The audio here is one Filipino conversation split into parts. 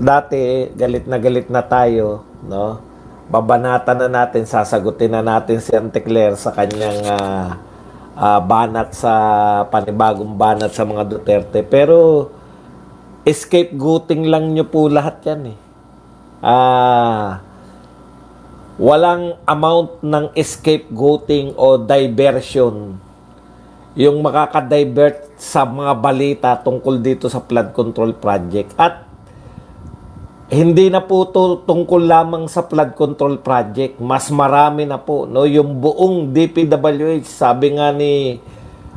dati galit na tayo, no? Babanatan na natin, sasagutin na natin si Auntie Claire sa kanyang banat sa panibagong banat sa mga Duterte. Pero scapegoating lang nyo po lahat yan eh. Walang amount ng scapegoating o diversion yung makaka-divert sa mga balita tungkol dito sa flood control project. At hindi na po to tungkol lamang sa flood control project. Mas marami na po, no? Yung buong DPWH, sabi nga ni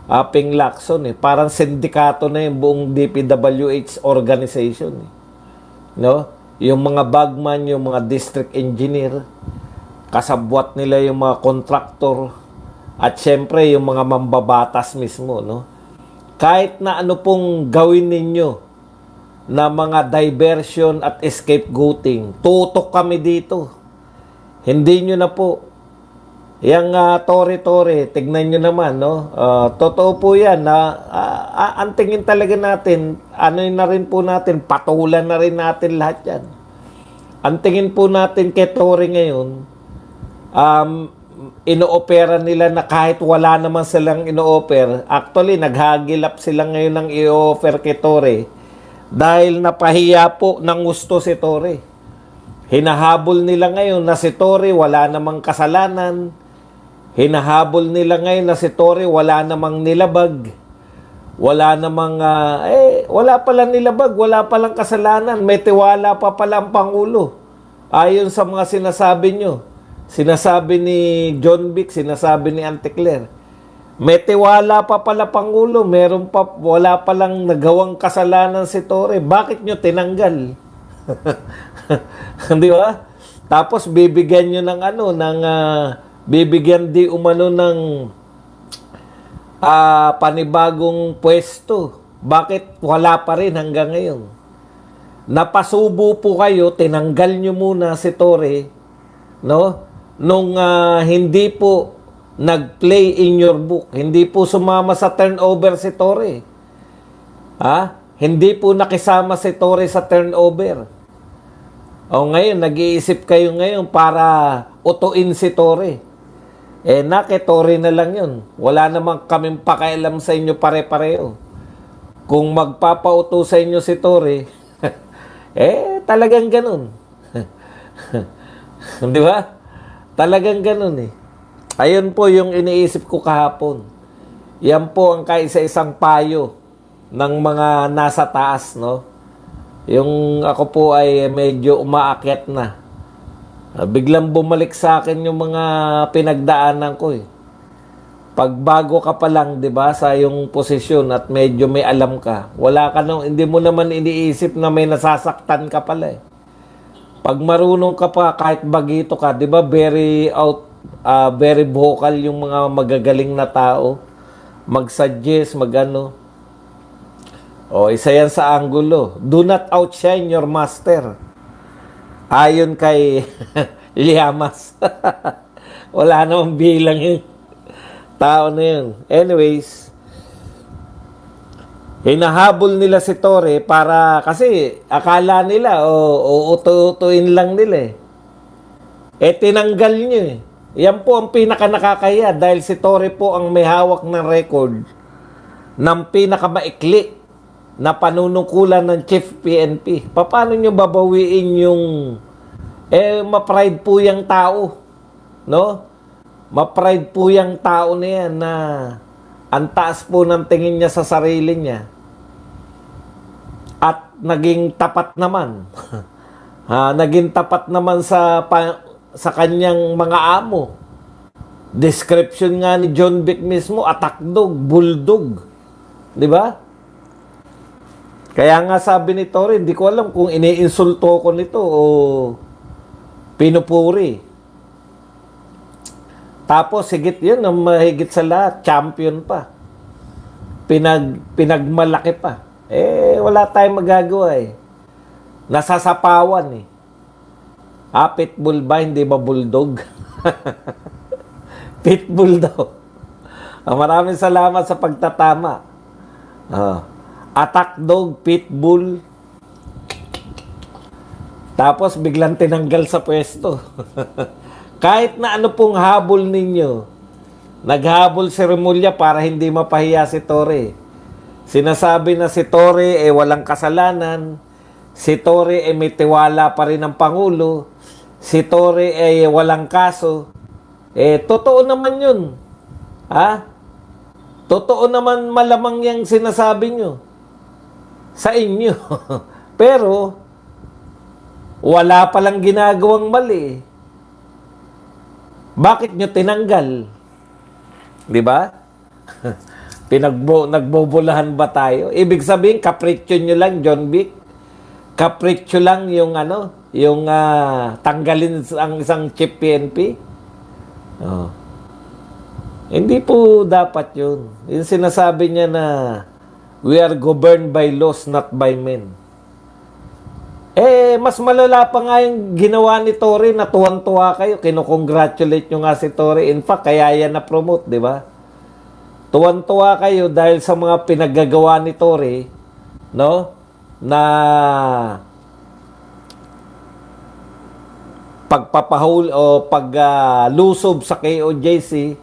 Ping Lacson, parang sindikato na yung buong DPWH organization. No? Yung mga bagman, yung mga district engineer, kasabwat nila yung mga contractor, at syempre yung mga mambabatas mismo. No? Kahit na ano pong gawin ninyo na mga diversion at scapegoating, tutok kami dito. Hindi nyo na po. Yang Tore-Tore, tignan nyo naman, no? Totoo po yan. Ang tingin talaga natin, ano na rin po natin, patulan na rin natin lahat yan. Ang tingin po natin kay Tore ngayon, ino-opera nila na kahit wala naman silang ino-offer. Actually, naghagilap sila ngayon ng i-offer kay Tore dahil napahiya po ng gusto si Tore. Hinahabol nila ngayon na si Tore wala namang kasalanan. Hinahabol nila ngayon na si Tore wala namang nilabag. Wala namang, wala palang nilabag, wala palang kasalanan. May tiwala pa pala ang Pangulo. Ayon sa mga sinasabi nyo. Sinasabi ni John Vic, sinasabi ni Auntie Claire. May tiwala pa pala Pangulo, wala palang nagawang kasalanan si Tore. Bakit nyo tinanggal? Di ba? Tapos bibigyan nyo ng bibigyan di umano ng panibagong pwesto. Bakit wala pa rin hanggang ngayon? Napasubo po kayo, tinanggal nyo muna si Tore, no? Nung hindi po nag-play in your book. Hindi po sumama sa turnover si Tore. Hindi po nakisama si Tore sa turnover. O ngayon, nag-iisip kayo ngayon para utuin si Tore. Kay Tore na lang yun. Wala namang kaming pakialam sa inyo pare-pareho. Kung magpapauto sa inyo si Tore, talagang ganun. Di ba? Talagang ganun eh. Ayun po yung iniisip ko kahapon. Yan po ang kaisa-isang payo ng mga nasa taas, no? Yung ako po ay medyo umaakyat na. Biglang bumalik sa akin yung mga pinagdaanan ko eh. Pagbago ka pa lang, 'di ba, sa yung posisyon at medyo may alam ka. Hindi mo naman iniisip na may nasasaktan ka pala eh. Pag marunong ka pa kahit bagito ka, 'di ba, very vocal yung mga magagaling na tao. Mag-suggest, isa yan sa anggulo. Do not outshine your master. Ayon kay Liamas. Wala namang bilang yun. Tao na yun. Anyways, hinahabol nila si Tore kasi akala nila, utuin lang nila eh. Tinanggal nyo eh. Yan po ang pinaka-nakakaya dahil si Tore po ang may hawak ng record ng pinakamaikli na panunungkulan ng Chief PNP. Paano nyo babawiin yung ma-pride po yung tao, no? Ma-pride po yung tao na yan na ang taas po ng tingin niya sa sarili niya. At naging tapat naman. Naging tapat naman sa kanyang mga amo. Description nga ni John Vic mismo, attack dog, bulldog. Di ba? Kaya nga sabi ni Tore, hindi ko alam kung iniinsulto ko nito o pinupuri. Tapos higit yun, ang mahigit sa lahat, champion pa. Pinagmalaki pa. Wala tayong magagawa eh. Nasasapawan eh. Pitbull ba? Hindi ba bulldog? Pitbull daw. Maraming salamat sa pagtatama. Attack dog, pitbull. Tapos biglang tinanggal sa pwesto. Kahit na ano pong habol ninyo, naghabol si Remulla para hindi mapahiya si Torre. Sinasabi na si Torre walang kasalanan, si Torre may tiwala pa rin ng Pangulo, si Torre walang kaso. Totoo naman yun. Ha? Totoo naman malamang yung sinasabi nyo sa inyo. Pero, wala palang ginagawang mali. Bakit nyo tinanggal? Di ba? Nagbobolahan ba tayo? Ibig sabihin, kapritsyo nyo lang, John Vic. Kapritsyo lang yung tanggalin ang isang chief PNP. Oh. Hindi po dapat yun. Yung sinasabi niya na we are governed by laws, not by men. Mas malala pa nga yung ginawa ni Torre na tuwan-tuwa kayo. Kinukongratulate nyo nga si Torre. In fact, kaya yan na-promote, di ba? Tuwan-tuwa kayo dahil sa mga pinaggagawa ni Torre, no? Na pagpapahul o paglusob sa KOJC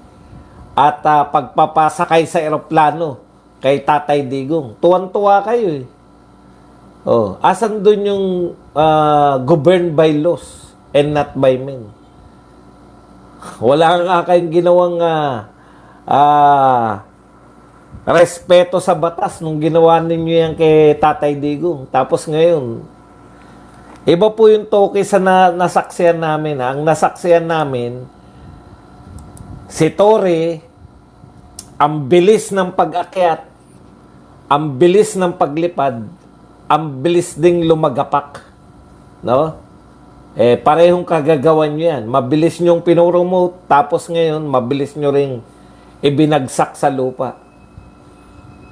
at pagpapasakay sa eroplano kay Tatay Digong. Tuwan-tuwa kayo eh. Asan doon yung governed by laws and not by men? Wala nga kayong ginawang respeto sa batas nung ginawa ninyo yan kay Tatay Digong. Tapos ngayon, iba po yung toke sa nasaksiyan namin. Ang nasaksiyan namin, si Torre, ang bilis ng pag-akyat, ang bilis ng paglipad, ang bilis ding lumagapak. No? Parehong kagagawan nyo yan. Mabilis nyong pinuromote, tapos ngayon, mabilis nyo ring ibinagsak sa lupa.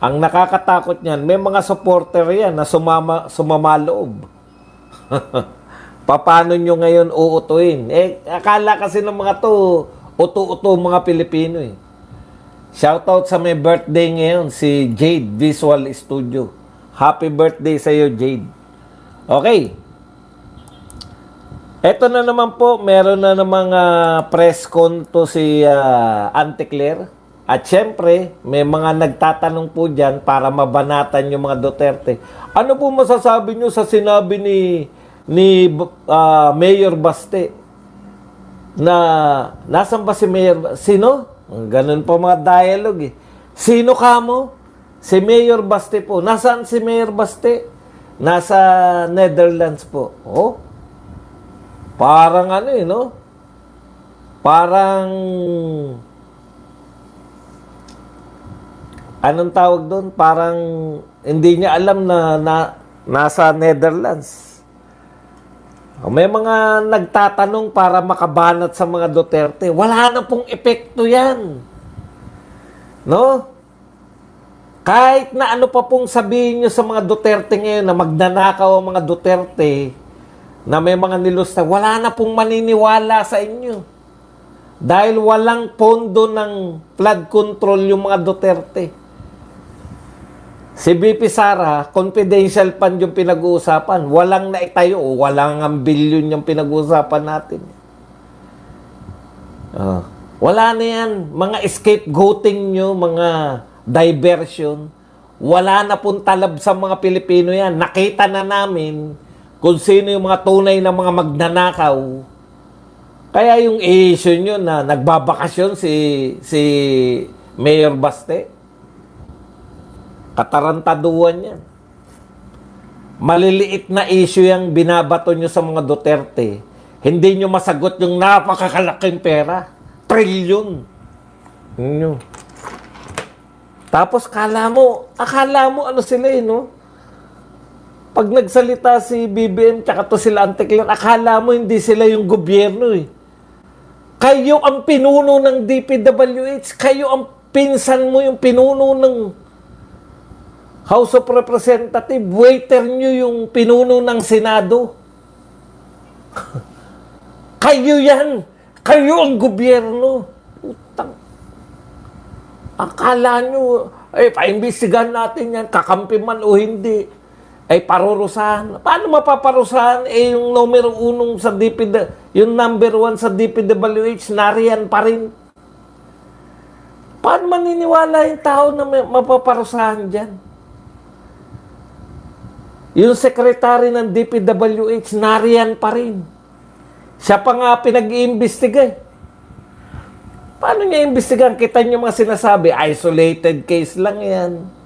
Ang nakakatakot niyan, may mga supporter yan na sumama loob. Paano nyo ngayon uutuin? Akala kasi ng mga to, uto-uto mga Pilipino eh. Shoutout sa may birthday ngayon, si Jade Visual Studio. Happy birthday sa iyo, Jade. Okay. Ito na naman po, meron na namang press con to si Auntie Claire. At syempre, may mga nagtatanong po dyan para mabanatan yung mga Duterte. Ano po masasabi nyo sa sinabi ni Mayor Baste? Na, nasan ba si Mayor? Sino? Ganun pa mga dialogue eh. Sino ka mo? Si Mayor Baste po. Nasaan si Mayor Baste? Nasa Netherlands po. Parang ano eh, no? Parang anong tawag doon? Parang hindi niya alam na nasa Netherlands. May mga nagtatanong para makabanat sa mga Duterte. Wala na pong epekto yan. No? Kahit na ano pa pong sabihin nyo sa mga Duterte ngayon na magnanakaw ang mga Duterte, na may mga nilusta, wala na pong maniniwala sa inyo. Dahil walang pondo ng flood control yung mga Duterte. Si BP Sara, confidential fund yung pinag-uusapan. Walang naitayo, walang ang bilyon yung pinag-uusapan natin. Wala na yan. Mga scapegoating nyo, mga diversion. Wala na pong talab sa mga Pilipino yan. Nakita na namin kung sino yung mga tunay na mga magnanakaw. Kaya yung issue nyo na nagbabakasyon si Mayor Baste, katarantaduan yan. Maliliit na issue yung binabato nyo sa mga Duterte. Hindi nyo masagot yung napakakalaking pera. Trilyon. Tapos akala mo ano sila eh, no? Pag nagsalita si BBM tsaka to sila Auntie Claire, akala mo hindi sila yung gobyerno eh. Kayo ang pinuno ng DPWH. Kayo ang pinsan mo yung pinuno ng House of Representatives. Waiter nyo yung pinuno ng Senado. Kayo yan. Kayo ang gobyerno. Utang. Akala nyo, paimbestigahan natin yan, kakampi man o hindi. ay parurusahan. Paano mapaparusahan? Eh, yung numero unong sa yung number one sa DPWH, nariyan pa rin. Paano maniniwala yung tao na mapaparusahan dyan? Yung sekretary ng DPWH, nariyan pa rin. Siya pa nga pinag-iimbestiga eh. Paano niya imbestigahan? Kita niyo mga sinasabi, isolated case lang yan.